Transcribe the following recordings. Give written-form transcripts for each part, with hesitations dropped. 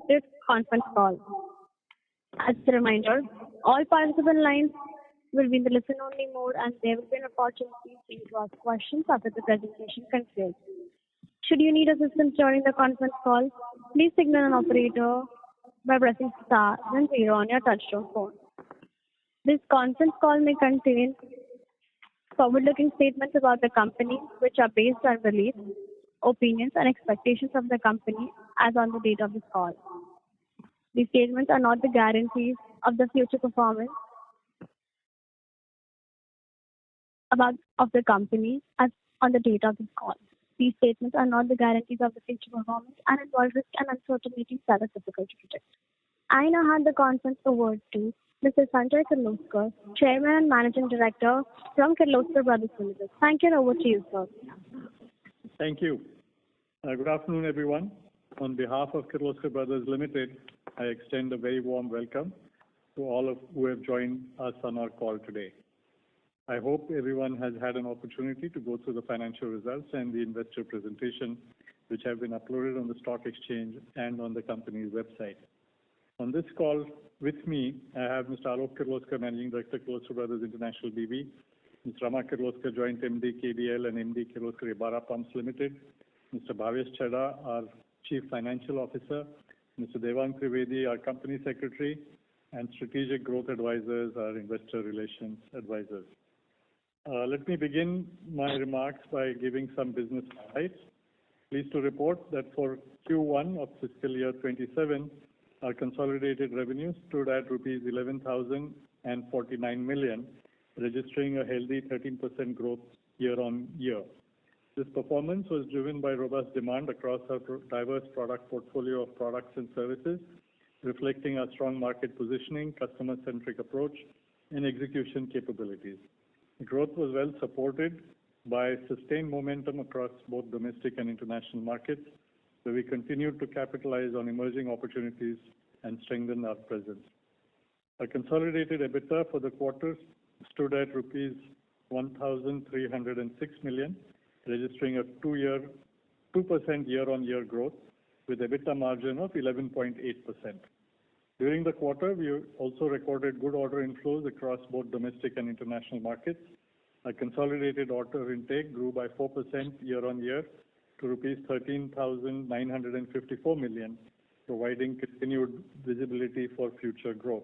this conference call. As a reminder, all participant lines will be in the listen-only mode, and there will be an opportunity for you to ask questions after the presentation concludes. Should you need assistance during the conference call, please signal an operator by pressing star then zero on your touchtone phone. This conference call may contain forward-looking statements about the company, which are based on beliefs, opinions, and expectations of the company as on the date of this call. These statements are not the guarantees of the future performance of the company as on the date of this call. These statements are not the guarantees of the future performance and involve risks and uncertainties that are difficult to predict. I now hand the conference over to Mr. Sanjay Kirloskar, Chairman and Managing Director from Kirloskar Brothers Limited. Thank you, and over to you, sir. Thank you. Good afternoon, everyone. On behalf of Kirloskar Brothers Limited, I extend a very warm welcome to all of who have joined us on our call today. I hope everyone has had an opportunity to go through the financial results and the investor presentation, which have been uploaded on the stock exchange and on the company's website. On this call with me, I have Mr. Alok Kirloskar, Managing Director, Kirloskar Brothers International BV, Mr. Rama Kirloskar, Joint MD, KDL and MD, Kirloskar Ebara Pumps Limited, Mr. Bhavesh Chadha, our Chief Financial Officer, Mr. Devang Trivedi, our Company Secretary, and Strategic Growth Advisors, our Investor Relations Advisors. Let me begin my remarks by giving some business highlights. Pleased to report that for Q1 of fiscal year 27, our consolidated revenue stood at rupees 11,049 million, registering a healthy 13% growth year-on-year. This performance was driven by robust demand across our diverse product portfolio of products and services, reflecting our strong market positioning, customer-centric approach, and execution capabilities. The growth was well supported by sustained momentum across both domestic and international markets, where we continued to capitalize on emerging opportunities and strengthen our presence. Our consolidated EBITDA for the quarter stood at rupees 1,306 million, registering a 2% year-on-year growth with EBITDA margin of 11.8%. During the quarter, we also recorded good order inflows across both domestic and international markets. Our consolidated order intake grew by 4% year-on-year to rupees 13,954 million, providing continued visibility for future growth.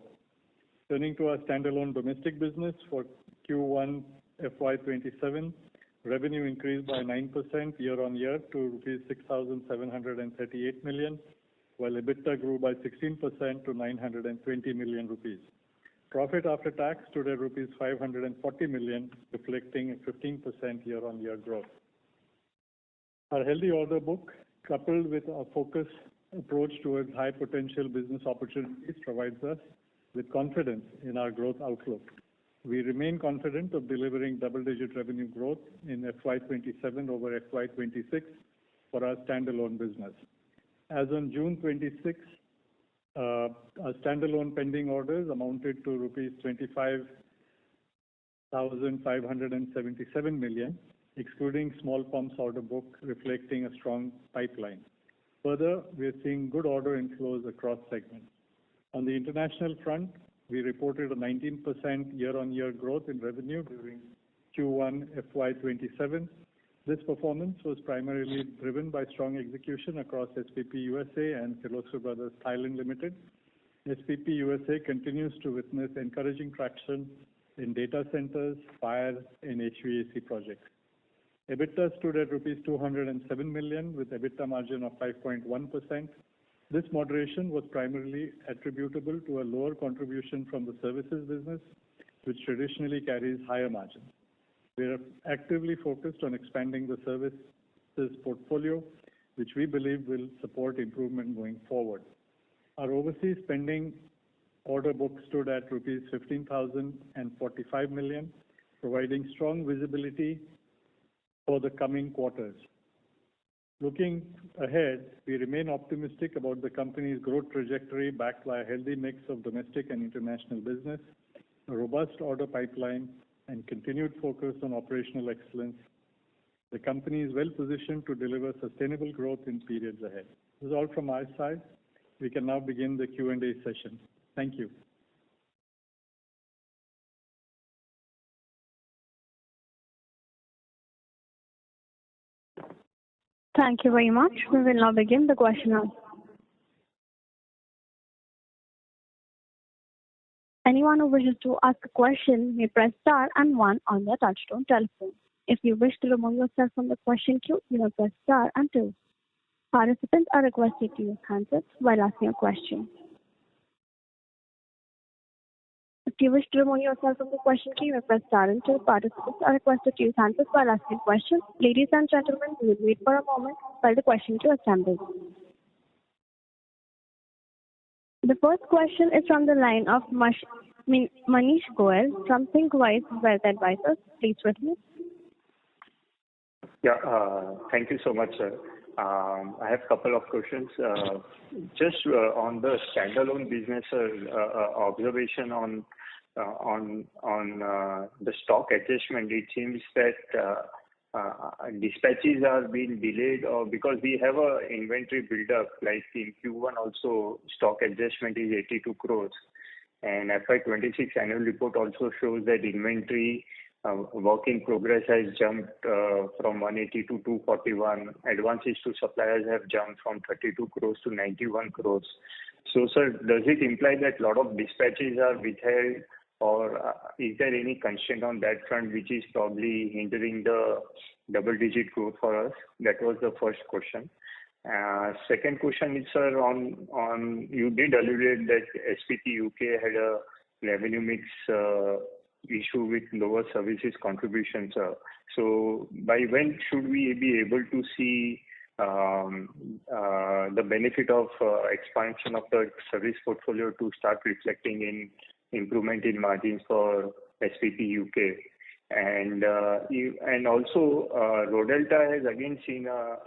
Turning to our standalone domestic business for Q1 FY27, revenue increased by 9% year-on-year to rupees 6,738 million, while EBITDA grew by 16% to 920 million rupees. Profit after tax stood at rupees 540 million, reflecting a 15% year-on-year growth. Our healthy order book, coupled with our focused approach towards high potential business opportunities, provides us with confidence in our growth outlook. We remain confident of delivering double-digit revenue growth in FY27 over FY26 for our standalone business. As on June 26, our standalone pending orders amounted to rupees 25,577 million, excluding small pumps order book, reflecting a strong pipeline. Further, we are seeing good order inflows across segments. On the international front, we reported a 19% year-on-year growth in revenue during Q1 FY27. This performance was primarily driven by strong execution across SPP USA and Kirloskar Brothers Thailand Limited. SPP USA continues to witness encouraging traction in data centers, fire, and HVAC projects. EBITDA stood at rupees 207 million with EBITDA margin of 5.1%. This moderation was primarily attributable to a lower contribution from the services business, which traditionally carries higher margins. We are actively focused on expanding the services portfolio, which we believe will support improvement going forward. Our overseas pending order book stood at rupees 15,045 million, providing strong visibility for the coming quarters. Looking ahead, we remain optimistic about the company's growth trajectory backed by a healthy mix of domestic and international business, a robust order pipeline, and continued focus on operational excellence. The company is well positioned to deliver sustainable growth in periods ahead. This is all from my side. we can now begin the Q&A session. Thank you. Thank you very much. We will now begin the question and answer. Anyone who wishes to ask a question may press star and one on their touchtone telephone. If you wish to remove yourself from the question queue, you may press star and two. Participants are requested to use handsets while asking a question. If you wish to remove yourself from the question queue, you may press star and two. Participants are requested to use handsets while asking questions. Ladies and gentlemen, we will wait for a moment while the question queue assembles. The first question is from the line of Manish Goyal from Thinkwise Wealth Advisors. Please proceed. Yeah, thank you so much, sir. I have a couple of questions. Just on the standalone business, observation on the stock adjustment. It seems that dispatches are being delayed, or because we have a inventory build-up, like in Q1 also, stock adjustment is 82 crores. And FY26 annual report also shows that inventory work in progress has jumped from 180 to 241. Advances to suppliers have jumped from 32 crores to 91 crores. So, sir, does it imply that a lot of dispatches are withheld, or is there any constraint on that front which is probably hindering the double-digit growth for us? That was the first question. Second question is, sir, on you did allude that SPP UK had a revenue mix issue with lower services contribution, sir. So by when should we be able to see the benefit of expansion of the service portfolio to start reflecting in improvement in margins for SPP UK? And also, Rodelta has again seen a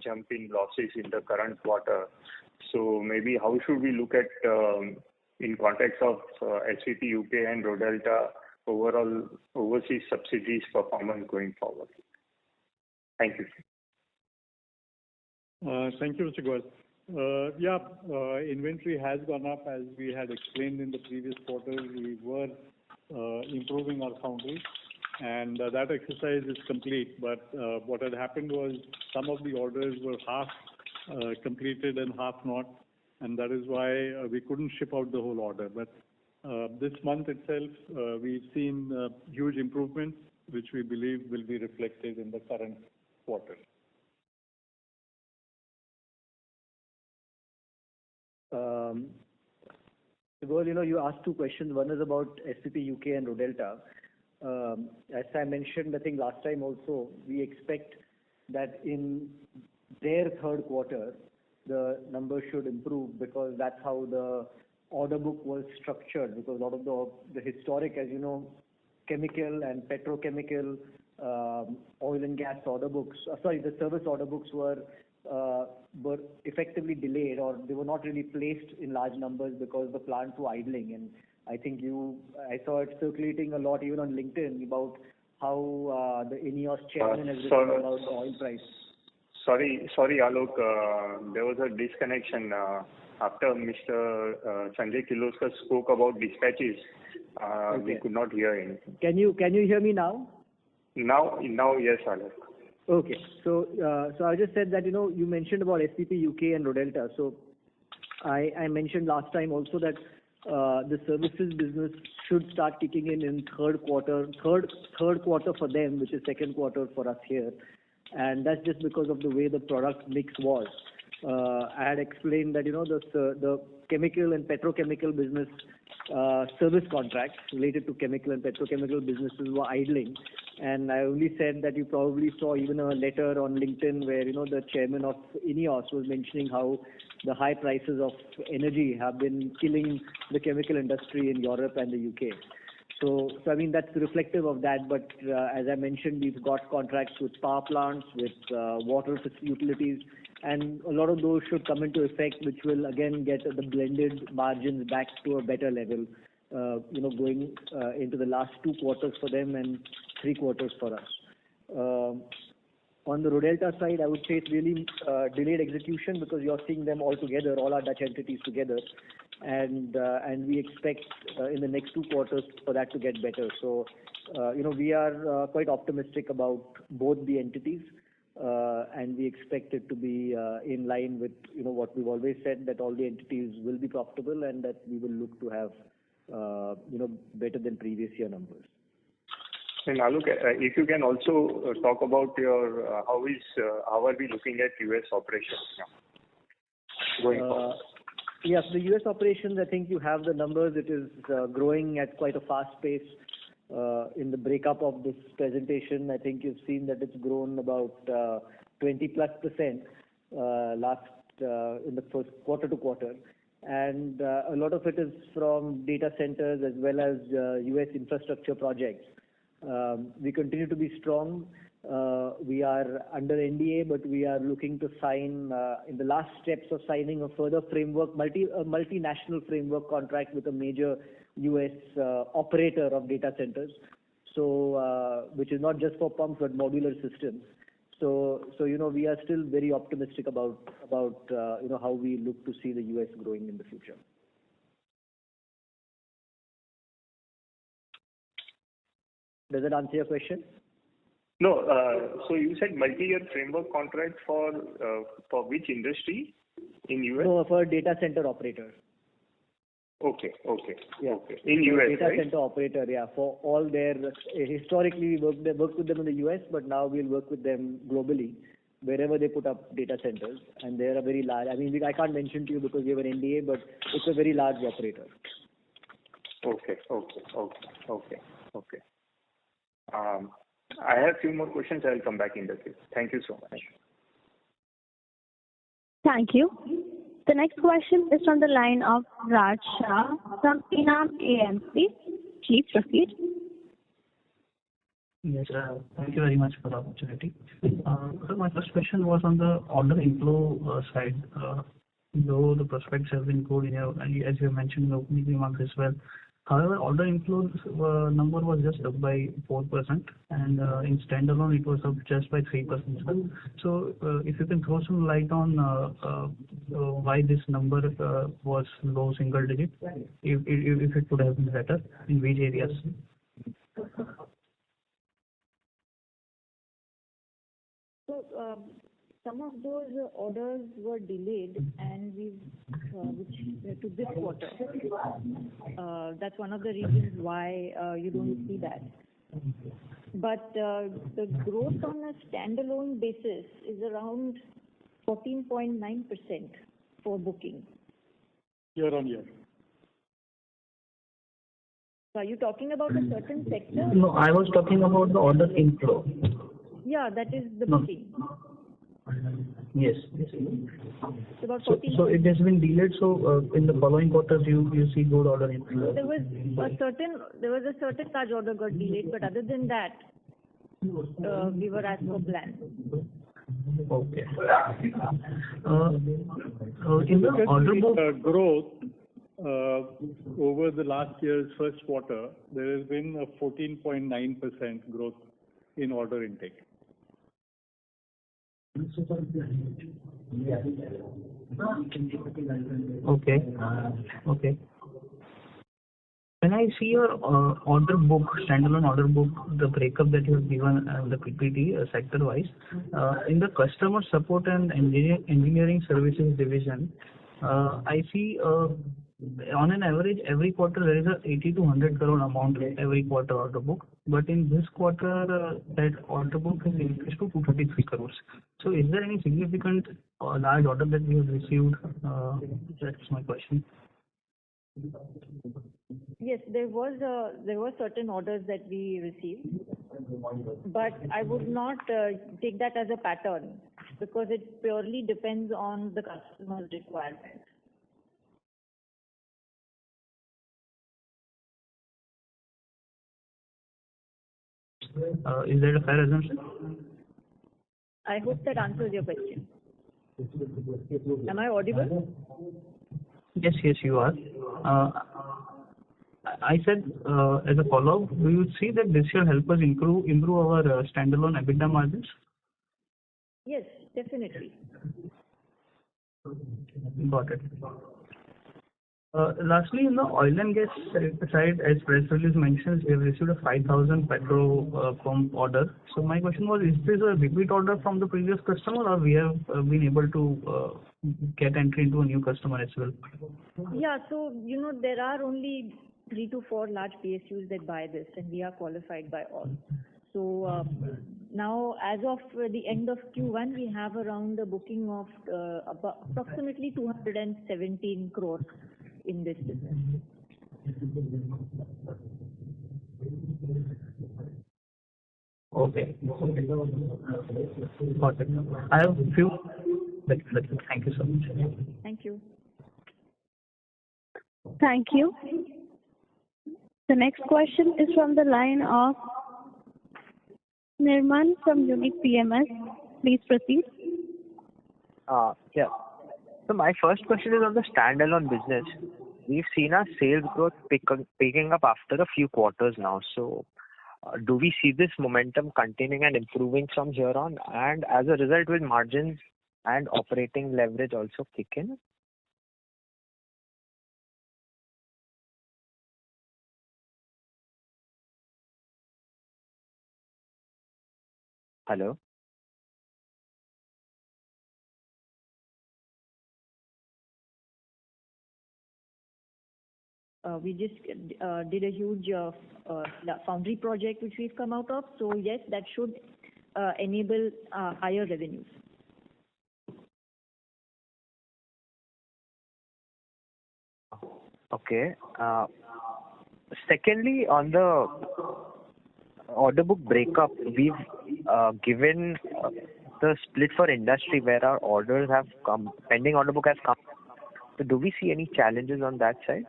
jump in losses in the current quarter. So maybe how should we look at, in context of SPP UK and Rodelta, overall overseas subsidiaries performance going forward? Thank you. Thank you, Mr. Goyal. Inventory has gone up as we had explained in the previous quarter. We were improving our foundry, and that exercise is complete. But what had happened was some of the orders were half completed and half not, and that is why we couldn't ship out the whole order. But this month itself, we've seen huge improvements, which we believe will be reflected in the current quarter. Well, you asked two questions. One is about SPP UK and Rodelta. As I mentioned, I think last time also, we expect that in their third quarter, the numbers should improve, because that's how the order book was structured. Because a lot of the historic, as you know, chemical and petrochemical, oil and gas order books, the service order books were effectively delayed, or they were not really placed in large numbers because the plants were idling. And I think I saw it circulating a lot even on LinkedIn about how the INEOS chairman has written about the oil price. Sorry, Alok. There was a disconnection after Mr. Sanjay Kirloskar spoke about dispatches. Okay. We could not hear anything. Can you hear me now? Now, yes, Alok. Okay. So I just said that, you mentioned about SPP UK and Rodelta. So I mentioned last time also that the services business should start kicking in third quarter for them, which is second quarter for us here. And that's just because of the way the product mix was. I had explained that, the chemical and petrochemical business service contracts related to chemical and petrochemical businesses were idling. And I only said that you probably saw even a letter on LinkedIn where, the chairman of INEOS was mentioning how the high prices of energy have been killing the chemical industry in Europe and the UK. So I mean, that's reflective of that. But as I mentioned, we've got contracts with power plants, with water utilities, and a lot of those should come into effect, which will again get the blended margins back to a better level, going into the last 2 quarters for them and 3 quarters for us. On the Rodelta side, I would say it's really delayed execution because you're seeing them all together, all our Dutch entities together, and we expect in the next 2 quarters for that to get better. So, we are quite optimistic about both the entities, and we expect it to be in line with what we've always said, that all the entities will be profitable and that we will look to have better than previous year numbers. And Alok, if you can also talk about your how are we looking at US operations now going forward? Yes, the US operations, I think you have the numbers. It is growing at quite a fast pace. In the breakup of this presentation, I think you've seen that it's grown about 20+% in the first quarter to quarter. And a lot of it is from data centers as well as US infrastructure projects. We continue to be strong. We are under NDA, but we are looking to sign in the last steps of signing a further framework, multinational framework contract with a major US operator of data centers. So, which is not just for pumps but modular systems. So we are still very optimistic about how we look to see the US growing in the future. Does that answer your question? No. So you said multi-year framework contract for which industry in US? No, for a data center operator. Okay. Yeah. Okay. In US, data right? center operator, yeah. For all their historically we worked with them in the US, but now we'll work with them globally wherever they put up data centers, and they're a very large. I mean, I can't mention to you because we have an NDA, but it's a very large operator. Okay. I have few more questions. I'll come back in the queue. Thank you so much. Thank you. The next question is from the line of Raj Shah from Enam AMC. Please proceed. Yes, thank you very much for the opportunity. So my first question was on the order inflow side. Though the prospects have been good, as you mentioned in the opening remarks as well. However, order inflows number was just up by 4%, and in standalone it was up just by 3%. So, if you can throw some light on why this number was low single digit, if it could have been better, in which areas? So, some of those orders were delayed, and which to this quarter. That's one of the reasons why you don't see that. But the growth on a standalone basis is around 14.9% for booking. Year on year. So are you talking about a certain sector? No, I was talking about the order inflow. Yeah, that is the booking. Yes. It's about 14. So it has been delayed. So in the following quarters, you see good order inflow. There was a certain large order got delayed, but other than that, we were as per plan. Okay. In the order book growth over the last year's first quarter, there has been a 14.9% growth in order intake. Okay. When I see your order book, standalone order book, the breakup that you have given the PPT sector-wise, in the customer support and engineering services division, I see on an average every quarter there is a 80 to 100 crore amount every quarter order book. But in this quarter, that order book has increased to 233 crores. So is there any significant large order that we have received? That's my question. Yes, there were certain orders that we received, but I would not take that as a pattern because it purely depends on the customer's requirement. Is that a fair assumption? I hope that answers your question. Am I audible? Yes, you are. I said, as a follow-up, do you see that this will help us improve our standalone EBITDA margins? Yes, definitely. Got it. Lastly, in the oil and gas side, as press release mentions, we have received a 5,000 petro pump order. So my question was, is this a repeat order from the previous customer, or we have been able to get entry into a new customer as well? Yeah, so there are only 3 to 4 large PSUs that buy this, and we are qualified by all. So now, as of the end of Q1, we have around a booking of approximately 217 crores in this business. Okay. Got it. I have a few. Thank you so much. Thank you. Thank you. The next question is from the line of Nirman from Unique PMS. Please proceed. Yeah. So my first question is on the standalone business. We've seen our sales growth picking up after a few quarters now. So do we see this momentum continuing and improving from here on? And as a result, will margins and operating leverage also kick in? Hello? We just did a huge foundry project which we've come out of. So yes, that should enable higher revenues. Okay. Secondly, on the order book breakup, we've given the split for industry where our orders have come, pending order book has come. So do we see any challenges on that side?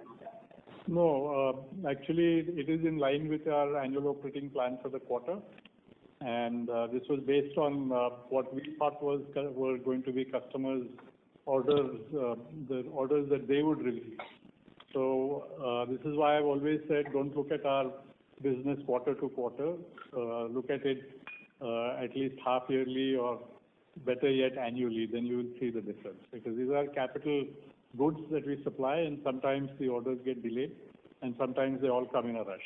No, actually, it is in line with our annual operating plan for the quarter, and this was based on what we thought were going to be customers' orders, the orders that they would release. So this is why I've always said, don't look at our business quarter to quarter. Look at it at least half yearly, or better yet annually. Then you will see the difference, because these are capital goods that we supply, and sometimes the orders get delayed, and sometimes they all come in a rush.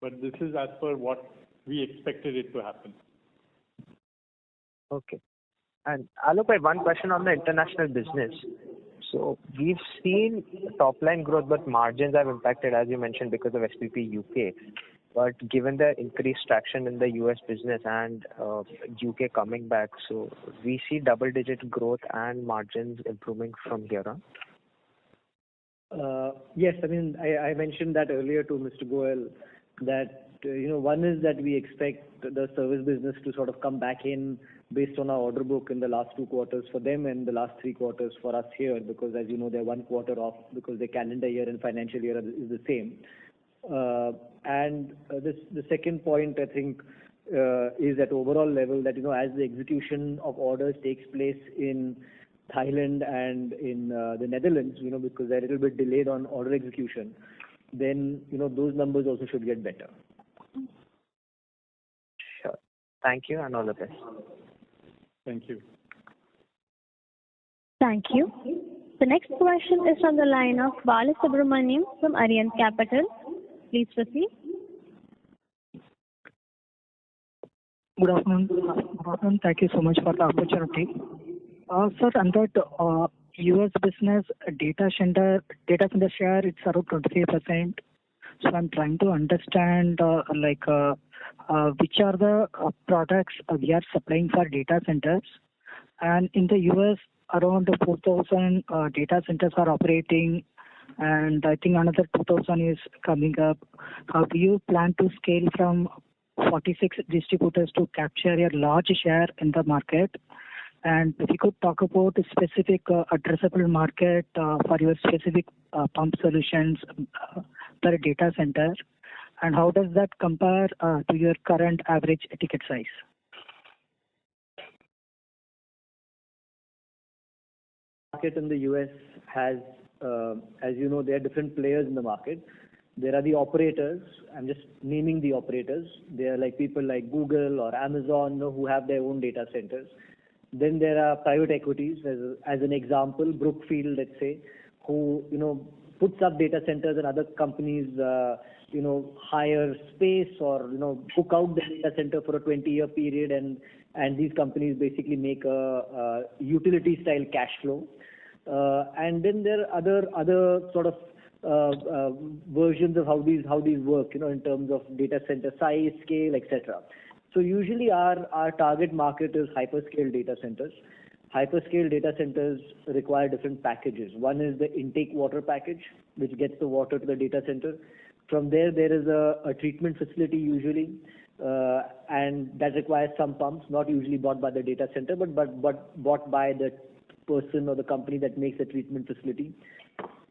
But this is as per what we expected it to happen. Okay. And Alok, I have one question on the international business. So we've seen top line growth, but margins have impacted, as you mentioned, because of SPP UK. But given the increased traction in the US business and UK coming back, so we see double-digit growth and margins improving from here on. Yes, I mean, I mentioned that earlier to Mr. Goel, that one is that we expect the service business to sort of come back in based on our order book in the last 2 quarters for them and the last 3 quarters for us here, because as you know, they're 1 quarter off because the calendar year and financial year is the same. And the second point, I think, is at overall level that, as the execution of orders takes place in Thailand and in the Netherlands, because they're a little bit delayed on order execution, then, those numbers also should get better. Sure. Thank you, and all the best. Thank you. Thank you. The next question is from the line of Bala Subramaniam from Arihant Capital. Please proceed. Good afternoon. Thank you so much for the opportunity. Sir, on that US business data center share, it's around 23%. So I'm trying to understand which are the products we are supplying for data centers. And in the US, around 4,000 data centers are operating, and I think another 2,000 is coming up. How do you plan to scale from 46 distributors to capture a large share in the market? And if you could talk about the specific addressable market for your specific pump solutions per data center, and how does that compare to your current average ticket size? Market in the US has, as you know, there are different players in the market. There are the operators. I'm just naming the operators. They are like people like Google or Amazon, who have their own data centers. Then there are private equities, as an example, Brookfield, let's say, who, puts up data centers, and other companies, hire space or, book out the data center for a 20-year period, and these companies basically make a utility style cash flow. And then there are other sort of versions of how these work, in terms of data center size, scale, etc. So usually our target market is hyperscale data centers. Hyperscale data centers require different packages. One is the intake water package, which gets the water to the data center. From there is a treatment facility usually, and that requires some pumps, not usually bought by the data center, but bought by the person or the company that makes the treatment facility.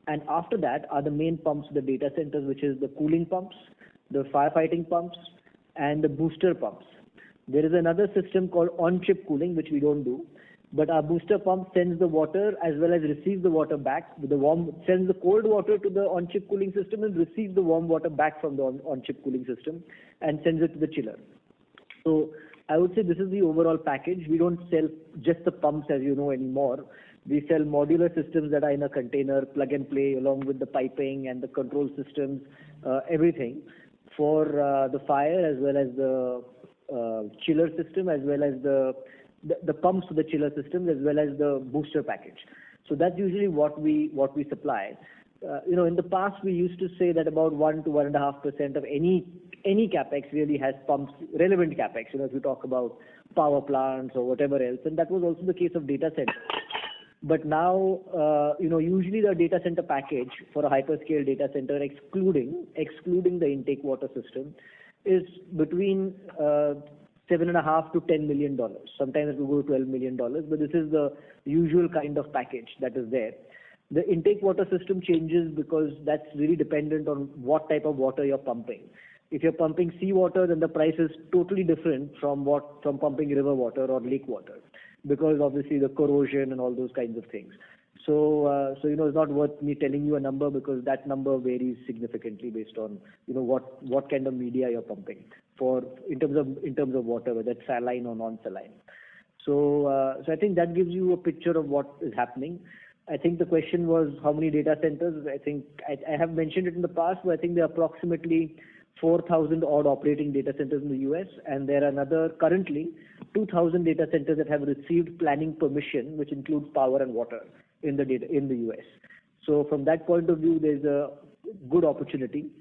And after that are the main pumps of the data centers, which is the cooling pumps, the firefighting pumps, and the booster pumps. There is another system called on-chip cooling, which we don't do. But our booster pump sends the water as well as receives the water back. Sends the cold water to the on-chip cooling system and receives the warm water back from the on-chip cooling system and sends it to the chiller. So I would say this is the overall package. We don't sell just the pumps, as you know, anymore. We sell modular systems that are in a container, plug and play, along with the piping and the control systems, everything for the fire, as well as the chiller system, as well as the pumps to the chiller system, as well as the booster package. So that's usually what we supply. In the past we used to say that about 1 to 1.5% of any capex really has pumps, relevant capex. If you talk about power plants or whatever else, and that was also the case of data centers. But now, usually the data center package for a hyperscale data center, excluding the intake water system, is between $7.5 to $10 million. Sometimes it will go to $12 million, but this is the usual kind of package that is there. The intake water system changes because that's really dependent on what type of water you're pumping. If you're pumping seawater, then the price is totally different from pumping river water or lake water, because obviously the corrosion and all those kinds of things. So it's not worth me telling you a number, because that number varies significantly based on what kind of media you're pumping in terms of water, whether it's saline or non-saline. So I think that gives you a picture of what is happening. I think the question was how many data centers. I think I have mentioned it in the past, but I think there are approximately 4,000 odd operating data centers in the US, and there are currently 2,000 data centers that have received planning permission, which includes power and water in the US. So from that point of view, there's a good opportunity.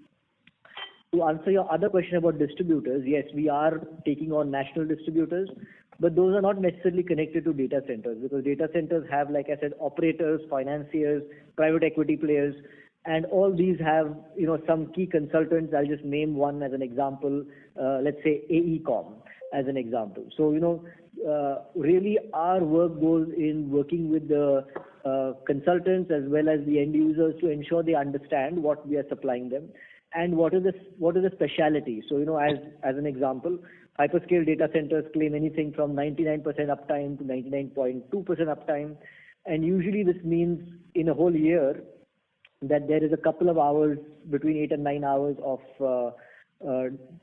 To answer your other question about distributors, yes, we are taking on national distributors, but those are not necessarily connected to data centers, because data centers have, like I said, operators, financiers, private equity players, and all these have, some key consultants. I'll just name one as an example. Let's say AECOM as an example. So, really our work goes in working with the consultants as well as the end users to ensure they understand what we are supplying them and what is the speciality. So, as an example, hyperscale data centers claim anything from 99% uptime to 99.2% uptime, and usually this means in a whole year that there is a couple of hours, between 8 and 9 hours of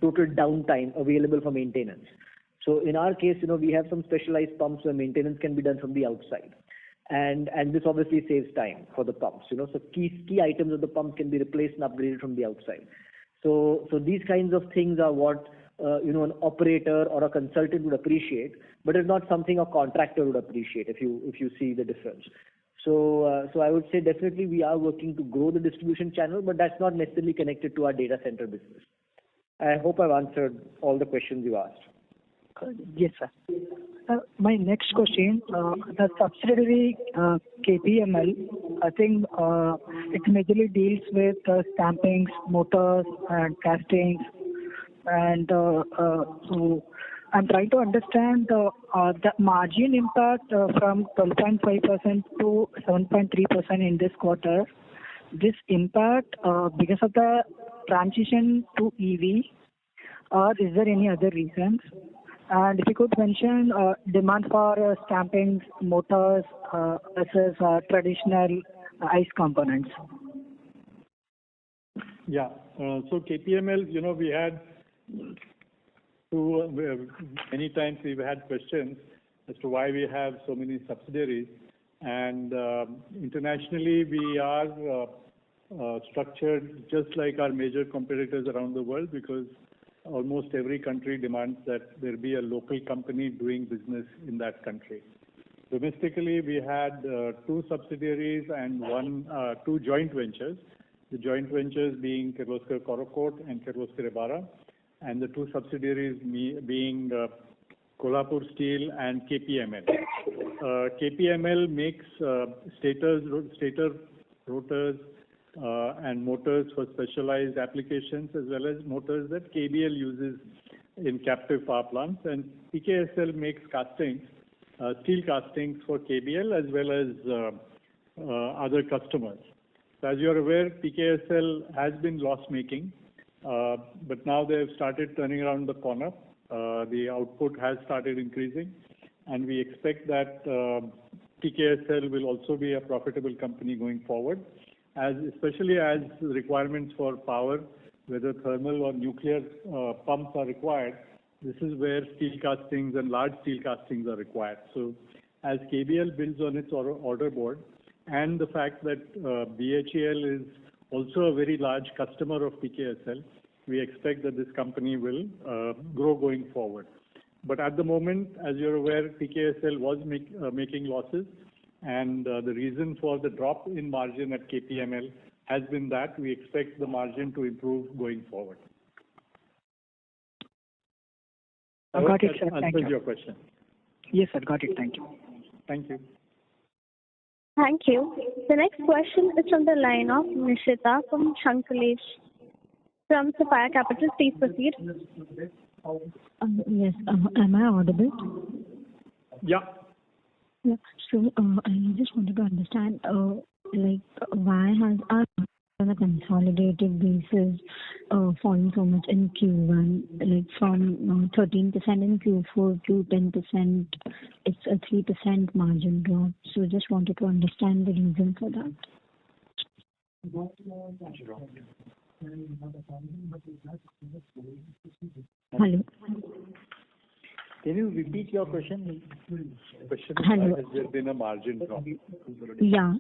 total downtime available for maintenance. So in our case, we have some specialized pumps where maintenance can be done from the outside, and this obviously saves time for the pumps. So key items of the pump can be replaced and upgraded from the outside. So these kinds of things are what an operator or a consultant would appreciate, but it's not something a contractor would appreciate if you see the difference. So I would say definitely we are working to grow the distribution channel, but that's not necessarily connected to our data center business. I hope I've answered all the questions you asked. Yes, sir. My next question, the subsidiary KPML, I think it majorly deals with stampings, motors, and castings, and so I'm trying to understand the margin impact from 12.5% to 7.3% in this quarter. This impact because of the transition to EV, or is there any other reasons? And if you could mention demand for stampings, motors versus traditional ICE components. Yeah. So KPML, we had many times we've had questions as to why we have so many subsidiaries. And internationally, we are structured just like our major competitors around the world, because almost every country demands that there be a local company doing business in that country. Domestically, we had two subsidiaries and two joint ventures. The joint ventures being Kirloskar Brothers and Kirloskar Ebara, and the two subsidiaries being Kolhapur Steel and KPML. KPML makes stator rotors and motors for specialized applications, as well as motors that KBL uses in captive power plants. And PKSL makes castings, steel castings for KBL as well as other customers. So as you are aware, PKSL has been loss-making, but now they have started turning around the corner. The output has started increasing, and we expect that PKSL will also be a profitable company going forward, especially as requirements for power, whether thermal or nuclear pumps are required. This is where steel castings and large steel castings are required. So as KBL builds on its order board, and the fact that BHEL is also a very large customer of PKSL, we expect that this company will grow going forward. But at the moment, as you're aware, PKSL was making losses, and the reason for the drop in margin at KPML has been that we expect the margin to improve going forward. I Got it, sir. That answers your question. Yes, sir. Got it. Thank you. Thank you. Thank you. The next question is from the line of Nishita from Shankalesh from Sapphire Capital. Please proceed. Yes. Am I audible? Yeah. Yeah. So I just wanted to understand, why has our on a consolidated basis fallen so much in Q1, like from 13% in Q4 to 10%, it's a 3% margin drop. So just wanted to understand the reason for that. Hello. Can you repeat your question? Question is, Hello. has there been a margin drop? Yeah.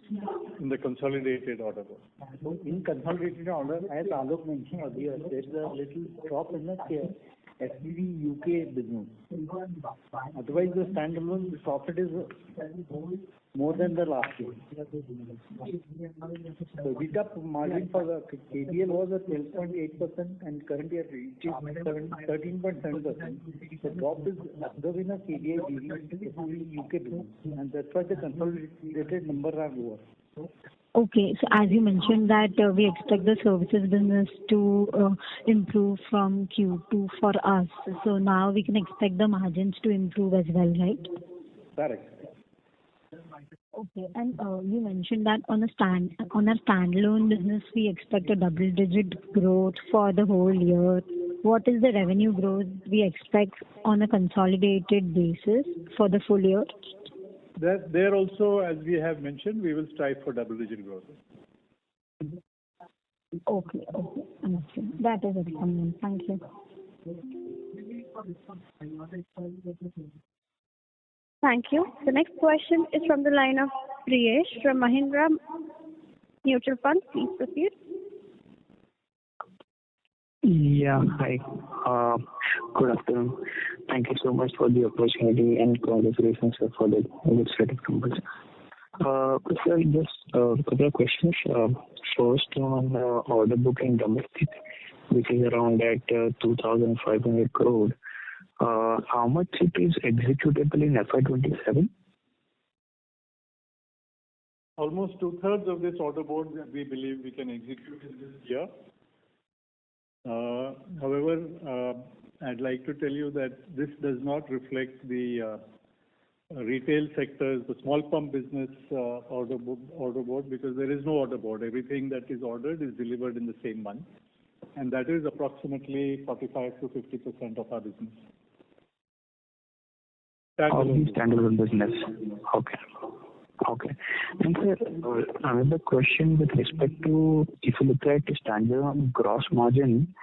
In the consolidated order book? In consolidated order, as Alok mentioned earlier, there is a little drop in the SPV UK business. Otherwise, the standalone profit is more than the last year. So EBITDA margin for the KBL was at 12.8%, and currently it is 13.7%. The drop is observed in the KBL UK business, and that's why the consolidated numbers are lower. Okay. So as you mentioned that we expect the services business to improve from Q2 for us. So now we can expect the margins to improve as well, right? Correct. Okay. And you mentioned that on a standalone business, we expect a double-digit growth for the whole year. What is the revenue growth we expect on a consolidated basis for the full year? There also, as we have mentioned, we will strive for double-digit growth. Okay. Understood. That is it from me. Thank you. Thank you. The next question is from the line of Priyesh from Mahindra Mutual Fund. Please proceed. Yeah, hi. Good afternoon. Thank you so much for the opportunity, and congratulations for the good set of numbers. Sir, just a couple of questions. First, on order book in domestic, which is around at 2,500 crore. How much it is executable in FY27? Almost 2/3 of this order board we believe we can execute in this year. However, I'd like to tell you that this does not reflect the retail sectors, the small pump business order board, because there is no order board. Everything that is ordered is delivered in the same month, and that is approximately 45 to 50% of our business. Of the standalone business. Okay. And sir, another question with respect to, if you look at the standalone gross margin,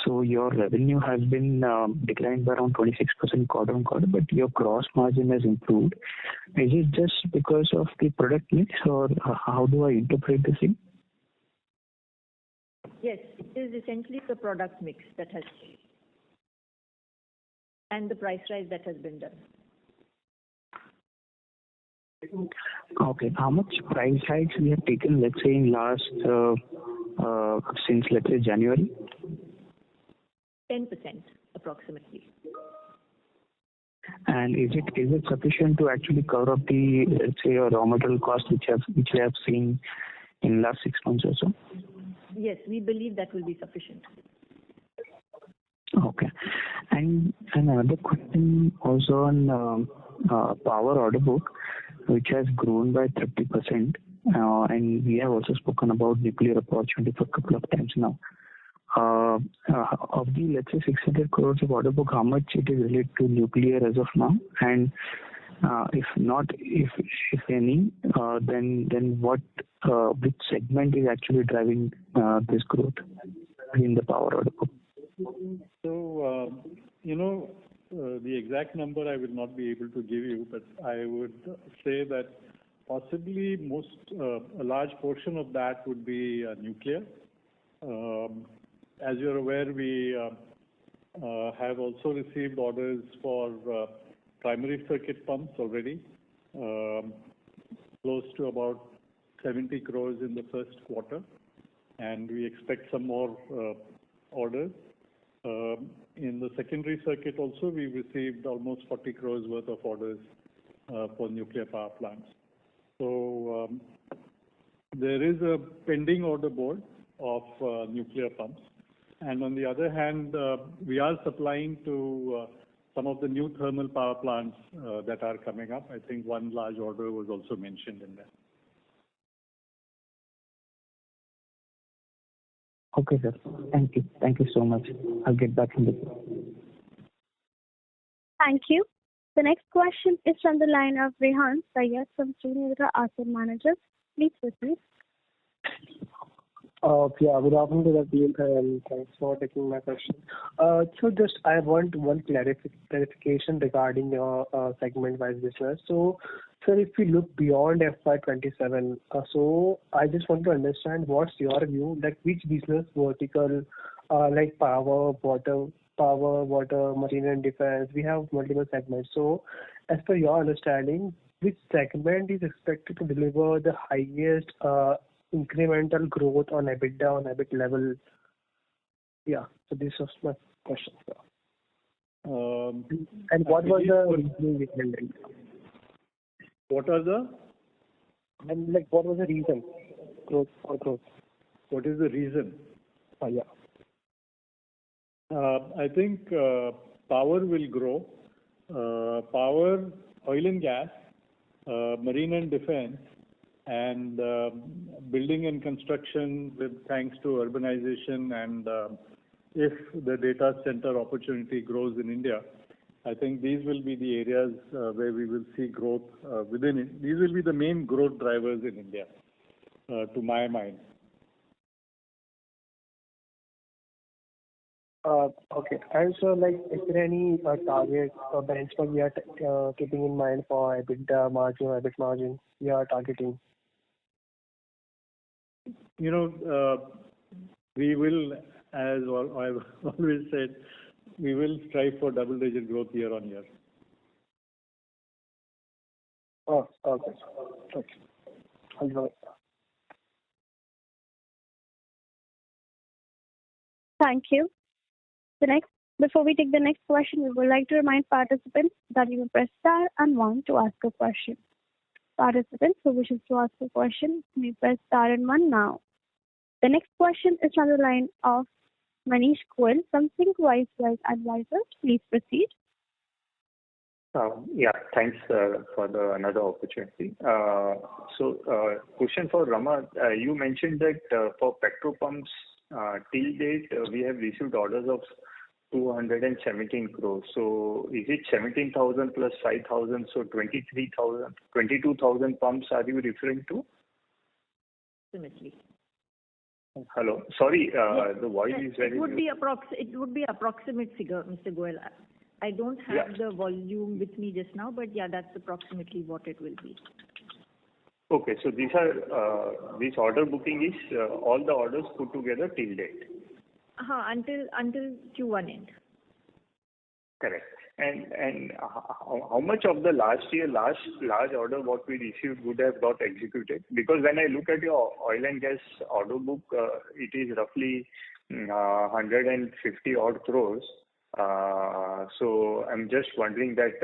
So your revenue has been declined by around 26% quarter-on-quarter, but your gross margin has improved. Is it just because of the product mix, or how do I interpret this thing? Yes, it is essentially the product mix that has changed and the price rise that has been done. Okay. How much price hikes we have taken, let's say, in last since, let's say, January? 10% approximately. And is it sufficient to actually cover up the, let's say, raw material costs which we have seen in last 6 months or so? Yes, we believe that will be sufficient. Okay. And another question also on power order book, which has grown by 30%, and we have also spoken about nuclear opportunity for a couple of times now. Of the, let's say, 600 crores of order book, how much it is related to nuclear as of now? And if not, if any, then which segment is actually driving this growth in the power order book? So, the exact number I will not be able to give you, but I would say that possibly a large portion of that would be nuclear. As you're aware, we have also received orders for primary circuit pumps already, close to about 70 crores in the first quarter, and we expect some more orders. In the secondary circuit also, we received almost 40 crores worth of orders for nuclear power plants. So there is a pending order board of nuclear pumps. And on the other hand, we are supplying to some of the new thermal power plants that are coming up. I think one large order was also mentioned in there. Okay, sir. Thank you. Thank you so much. I'll get back in the queue. Thank you. The next question is from the line of Rehan Syed from Srinivasa Asset Managers. Please proceed. Good afternoon to the team, and thanks for taking my question. So just I want one clarification regarding your segment-wise business. So, sir, if we look beyond FY27, so I just want to understand what's your view, like which business vertical, like power, water, marine and defense, we have multiple segments. So, as per your understanding, which segment is expected to deliver the highest incremental growth on EBITDA, on EBIT level? Yeah, so this was my question, sir. And what was the reasoning behind it? What are the? And like, what was the reason? Growth. What is the reason? Yeah. I think power will grow. Power, oil and gas, marine and defense, and building and construction, thanks to urbanization, and if the data center opportunity grows in India, I think these will be the areas where we will see growth within it. These will be the main growth drivers in India, to my mind. Okay. And so, like, is there any target or benchmark we are keeping in mind for EBITDA margin or EBIT margin we are targeting? We will, as I've always said, we will strive for double-digit growth year on year. Oh, okay. I'll do it. Thank you. Before we take the next question, we would like to remind participants that you will press star and 1 to ask a question. Participants who wishes to ask a question may press star and 1 now. The next question is on the line of Manish Goyal from ThinkWise Wealth Advisors. Please proceed. Thanks for another opportunity. Question for Rama. You mentioned that for petrol pumps, till date, we have received orders of 217 crores. So is it 17,000 plus 5,000, so 23,000, 22,000 pumps are you referring to? Approximately. Hello. Sorry, Yes. the voice is very It would be approximate figure, Mr. Goel. I don't have the volume with me just now, but yeah, that's approximately what it will be. Okay, so these are this order booking is all the orders put together till date. Until Q1 end. Correct. And how much of the last year large order what we received would have got executed? Because when I look at your oil and gas order book, it is roughly 150 odd crores. So I'm just wondering that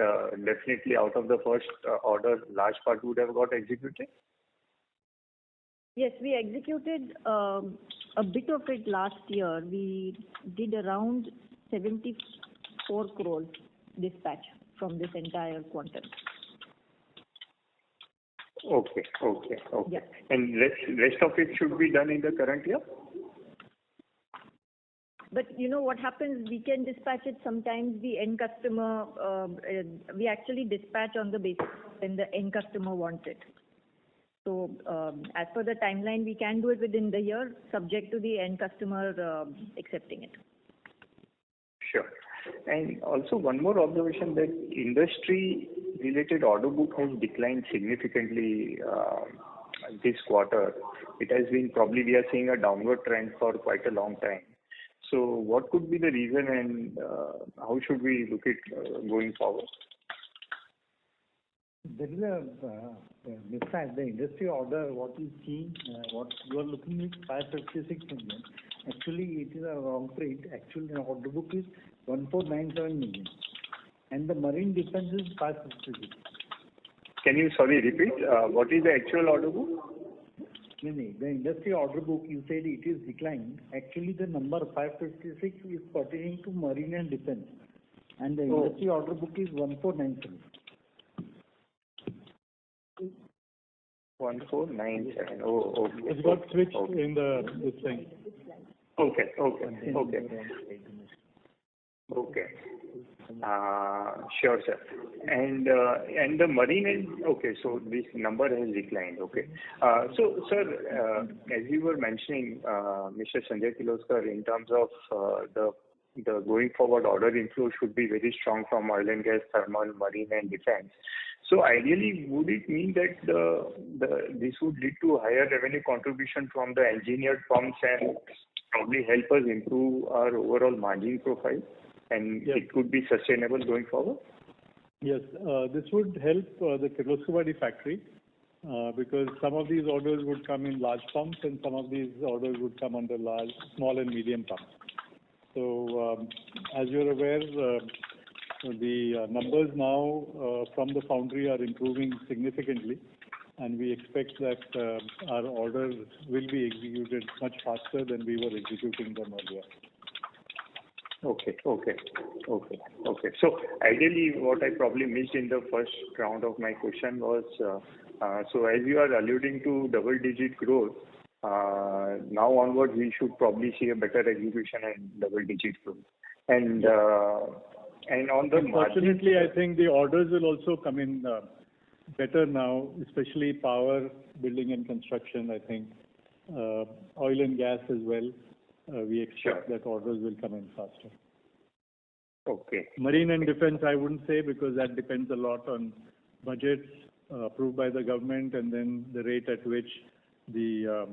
definitely out of the first order, large part would have got executed. Yes, we executed a bit of it last year. We did around 74 crores dispatch from this entire quantum. Okay. Yeah. And rest of it should be done in the current year? But you know what happens, we can dispatch it sometimes the end customer, we actually dispatch on the basis when the end customer wants it. So as per the timeline, we can do it within the year, subject to the end customer accepting it. Sure. And also one more observation that industry-related order book has declined significantly this quarter. It has been probably we are seeing a downward trend for quite a long time. So what could be the reason and how should we look at going forward? There is a mismatch. The industry order, what you see, what you are looking at 556 million. Actually, it is a wrong rate. Actually, the order book is 1497 million. And the marine defense is 556. Can you, repeat? What is the actual order book? No, the industry order book, you said it is declined. Actually, the number 556 is pertaining to marine and defense. And the industry order book is 1497. 1497. Oh, okay. It's got switched in this thing. Okay. Sure, sir. And the marine is okay. So this number has declined. Okay. So, sir, as you were mentioning, Mr. Sanjay Kirloskar, in terms of the going forward order inflow should be very strong from oil and gas, thermal, marine, and defense. So ideally, would it mean that this would lead to higher revenue contribution from the engineered pumps and probably help us improve our overall margin profile, and it could be sustainable going forward? Yes, this would help the Kirloskar factory because some of these orders would come in large pumps and some of these orders would come under small and medium pumps. So as you're aware, the numbers now from the foundry are improving significantly, and we expect that our orders will be executed much faster than we were executing them earlier. Okay. So ideally, what I probably missed in the first round of my question was, so as you are alluding to double-digit growth, now onward we should probably see a better execution and double-digit growth. And on the unfortunately, I think the orders will also come in better now, especially power, building and construction, I think. Oil and gas as well. We expect that orders will come in faster. Okay. Marine and defense, I wouldn't say, because that depends a lot on budgets approved by the government and then the rate at which the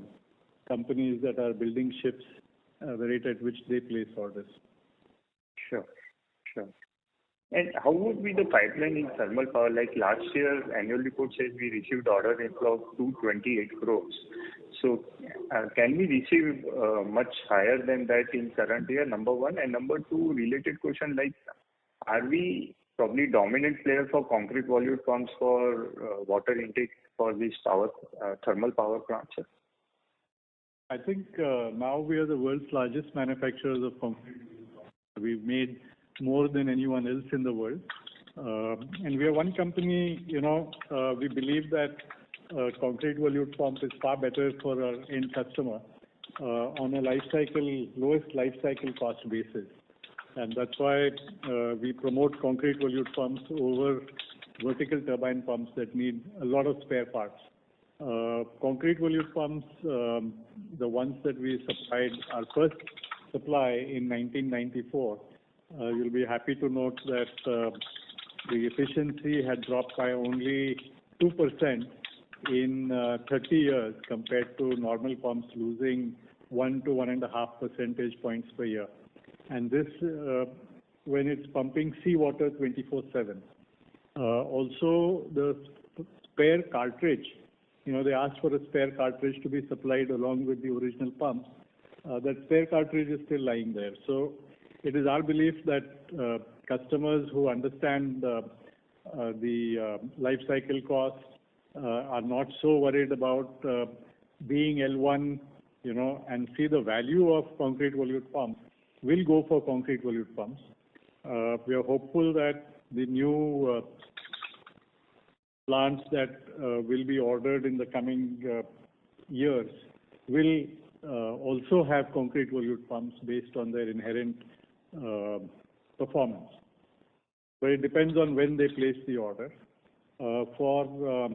companies that are building ships, the rate at which they place orders. Sure. And how would be the pipeline in thermal power? Like last year, annual report says we received order inflow of 228 crores. So can we receive much higher than that in current year, number one? And number two, related question, like are we probably dominant player for concrete volute pumps for water intake for these thermal power plants? I think now we are the world's largest manufacturers of concrete. We've made more than anyone else in the world. And we are one company, we believe that concrete volute pump is far better for our end customer on a lowest life cycle cost basis. And that's why we promote concrete volute pumps over vertical turbine pumps that need a lot of spare parts. Concrete volute pumps, the ones that we supplied, our first supply in 1994, you'll be happy to note that the efficiency had dropped by only 2% in 30 years compared to normal pumps losing 1 to 1.5 percentage points per year. And this when it's pumping seawater 24/7. Also, the spare cartridge, they asked for a spare cartridge to be supplied along with the original pump. That spare cartridge is still lying there. So it is our belief that customers who understand the life cycle cost are not so worried about being L1, and see the value of concrete volute pumps will go for concrete volute pumps. We are hopeful that the new plants that will be ordered in the coming years will also have concrete volute pumps based on their inherent performance. But it depends on when they place the order. For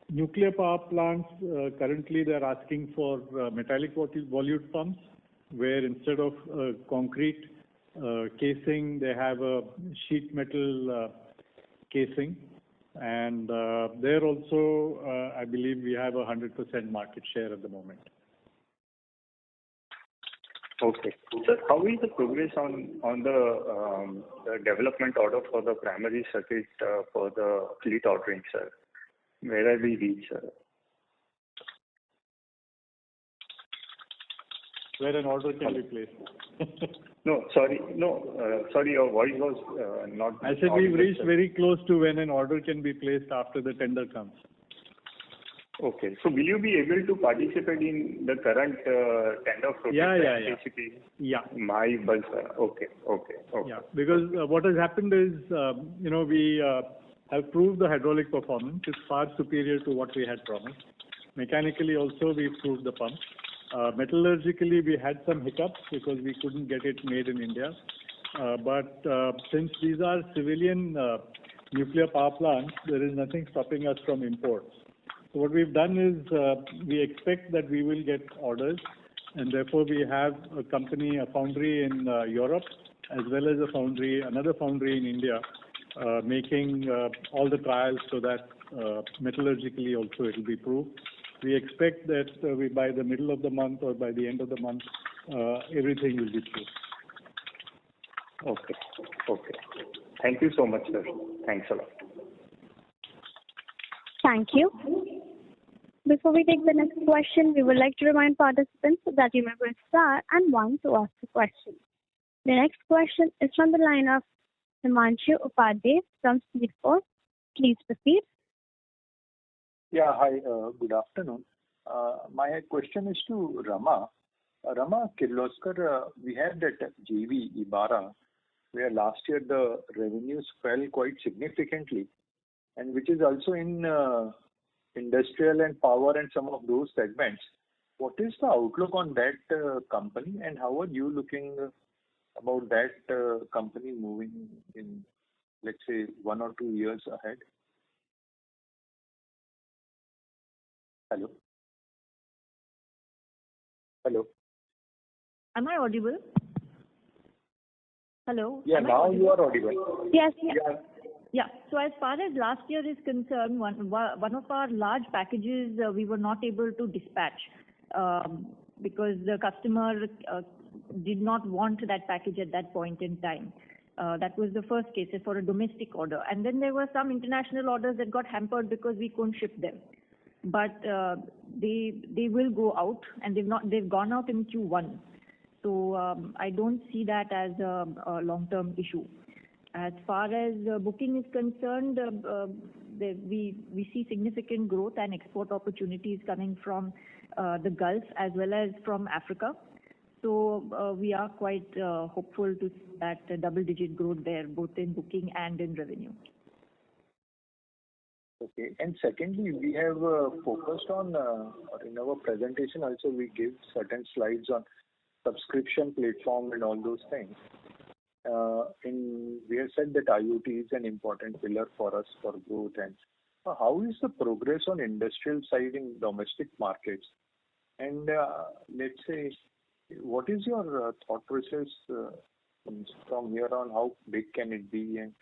nuclear power plants, currently they are asking for metallic volute pumps, where instead of concrete casing, they have a sheet metal casing. And there also, I believe we have 100% market share at the moment. Okay. Sir, how is the progress on the development order for the primary circuit for the fleet ordering, sir? Where have we reached, sir? Where an order can be placed. Sorry, your voice was not. I said we've reached very close to when an order can be placed after the tender comes. Okay. So will you be able to participate in the current tender process? Yeah. My bus. Okay. Yeah, because what has happened is, we have proved the hydraulic performance is far superior to what we had promised. Mechanically also, we've proved the pump. Metallurgically, we had some hiccups because we couldn't get it made in India. But since these are civilian nuclear power plants, there is nothing stopping us from imports. So what we've done is we expect that we will get orders, and therefore we have a company, a foundry in Europe, as well as another foundry in India, making all the trials so that metallurgically also it will be proved. We expect that by the middle of the month or by the end of the month, everything will be proved. Okay. Thank you so much, sir. Thanks a lot. Thank you. Before we take the next question, we would like to remind participants that you may press star and 1 to ask a question. The next question is from the line of Himanshu Upadhyay from Speedforce. Please proceed. Yeah, hi, good afternoon. My question is to Rama. Rama, Kirloskar, we had that JV, Ibarra, where last year the revenues fell quite significantly, and which is also in industrial and power and some of those segments. What is the outlook on that company, and how are you looking about that company moving in, let's say, 1 or 2 years ahead? Hello? Am I audible? Hello? Yeah, now you are audible. Yes. Yeah. So as far as last year is concerned, one of our large packages we were not able to dispatch because the customer did not want that package at that point in time. That was the first case for a domestic order. And then there were some international orders that got hampered because we couldn't ship them. But they will go out, and they've gone out in Q1. So I don't see that as a long-term issue. As far as booking is concerned, we see significant growth and export opportunities coming from the Gulf as well as from Africa. So we are quite hopeful to see that double-digit growth there, both in booking and in revenue. Okay. And secondly, we have focused on, in our presentation also, we give certain slides on subscription platform and all those things. We have said that IoT is an important pillar for us for growth, and how is the progress on industrial side in domestic markets? And let's say, what is your thought process from here on? How big can it be? And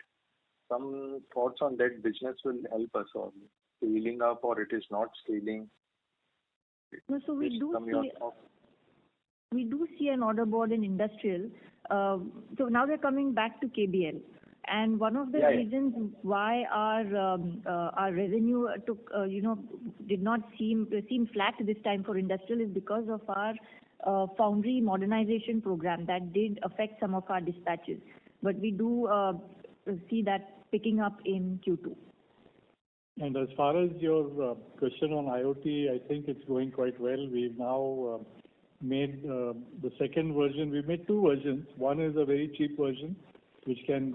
some thoughts on that business will help us on scaling up or it is not scaling. No, so we do see an order board in industrial. So now we're coming back to KBL. And one of the reasons why our revenue did not seem flat this time for industrial is because of our foundry modernization program that did affect some of our dispatches. But we do see that picking up in Q2. And as far as your question on IoT, I think it's going quite well. We've now made the second version. We made two versions. One is a very cheap version, which can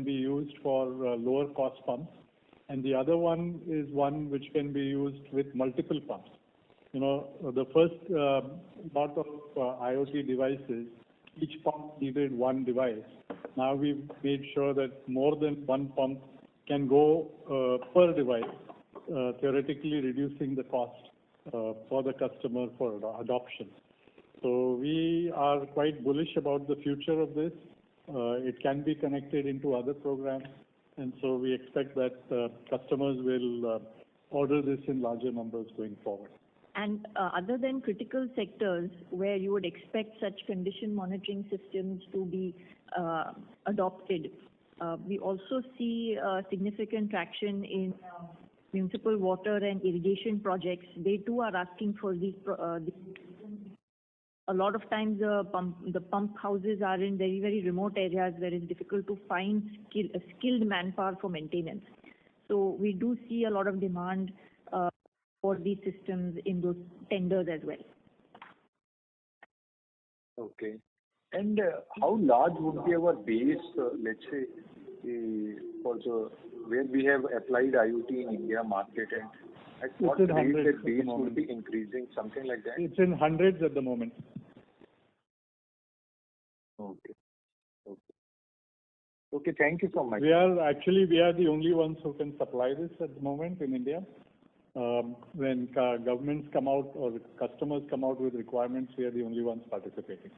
be used for lower cost pumps, and the other one is one which can be used with multiple pumps. The first lot of IoT devices, each pump needed one device. Now we've made sure that more than one pump can go per device, theoretically reducing the cost for the customer for adoption. So we are quite bullish about the future of this. It can be connected into other programs, and so we expect that customers will order this in larger numbers going forward. And other than critical sectors where you would expect such condition monitoring systems to be adopted, we also see significant traction in municipal water and irrigation projects. They too are asking for these. A lot of times the pump houses are in very, very remote areas where it's difficult to find skilled manpower for maintenance. So we do see a lot of demand for these systems in those tenders as well. Okay. And how large would be our base, let's say, where we have applied IoT in India market, and at what rate that base would be increasing, something like that? It's in hundreds at the moment. Okay, thank you so much. We are the only ones who can supply this at the moment in India. When governments come out or customers come out with requirements, we are the only ones participating.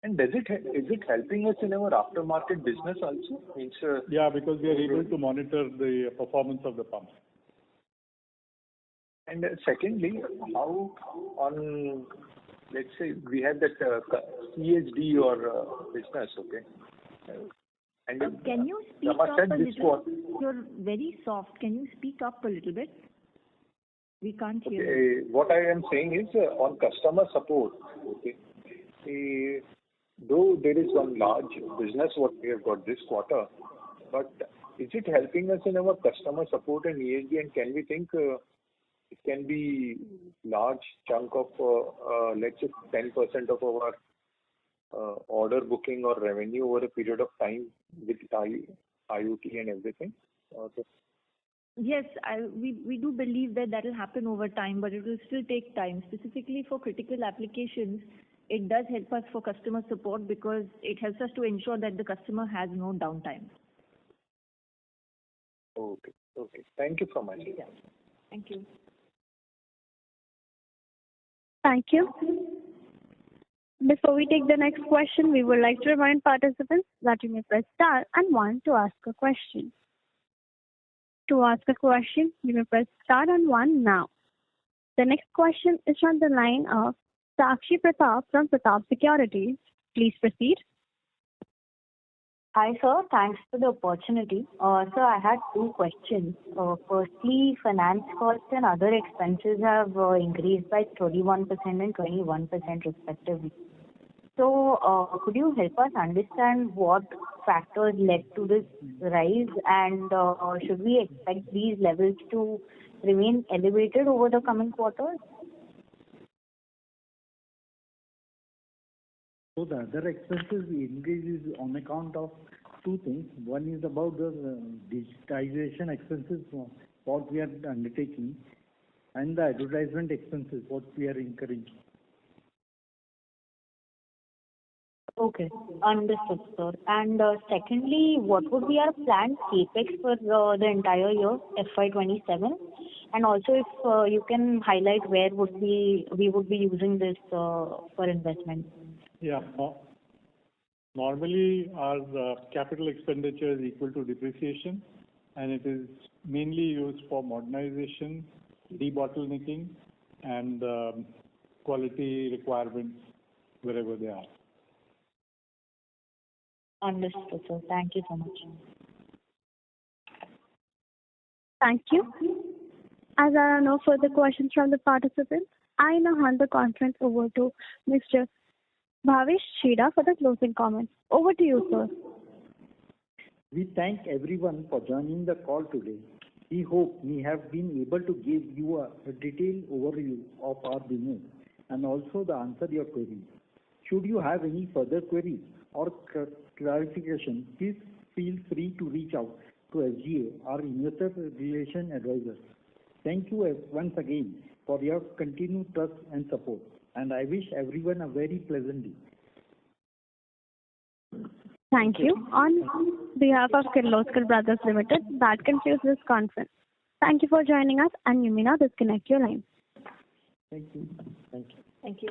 And is it helping us in our aftermarket business also? Yeah, because we are able to monitor the performance of the pumps. And secondly, how on, let's say, we have that CHD or business, okay? And can you speak up a little? You're very soft. Can you speak up a little bit? We can't hear you. What I am saying is on customer support, okay? Though there is one large business what we have got this quarter, but is it helping us in our customer support and ESG, and can we think it can be large chunk of, let's say, 10% of our order booking or revenue over a period of time with IoT and everything? Yes, we do believe that will happen over time, but it will still take time. Specifically for critical applications, it does help us for customer support because it helps us to ensure that the customer has no downtime. Okay. Thank you so much. Yeah. Thank you. Thank you. Before we take the next question, we would like to remind participants that you may press star and 1 to ask a question. To ask a question, you may press star and 1 now. The next question is from the line of Sakshi Pratap from Pratap Securities. Please proceed. Hi, sir. Thanks for the opportunity. Sir, I had two questions. Firstly, finance costs and other expenses have increased by 31% and 21% respectively. So, could you help us understand what factors led to this rise, and should we expect these levels to remain elevated over the coming quarters? So the other expenses increase is on account of two things. One is about the digitization expenses, what we are undertaking, and the advertisement expenses, what we are incurring. Okay, understood, sir. And secondly, what would be our planned CapEx for the entire year, FY27? And also, if you can highlight where we would be using this for investment. Yeah. Normally, our capital expenditure is equal to depreciation, and it is mainly used for modernization, debottlenecking, and quality requirements wherever they are. Understood, sir. Thank you so much. Thank you. As there are no further questions from the participants, I now hand the conference over to Mr. Bhavesh Chheda for the closing comments. Over to you, sir. We thank everyone for joining the call today. We hope we have been able to give you a detailed overview of our business and also to answer your queries. Should you have any further queries or clarification, please feel free to reach out to SGA, our investor relation advisor. Thank you once again for your continued trust and support, and I wish everyone a very pleasant day. Thank you. On behalf of Kirloskar Brothers Limited, that concludes this conference. Thank you for joining us, and you may now disconnect your line. Thank you. Thank you. Thank you.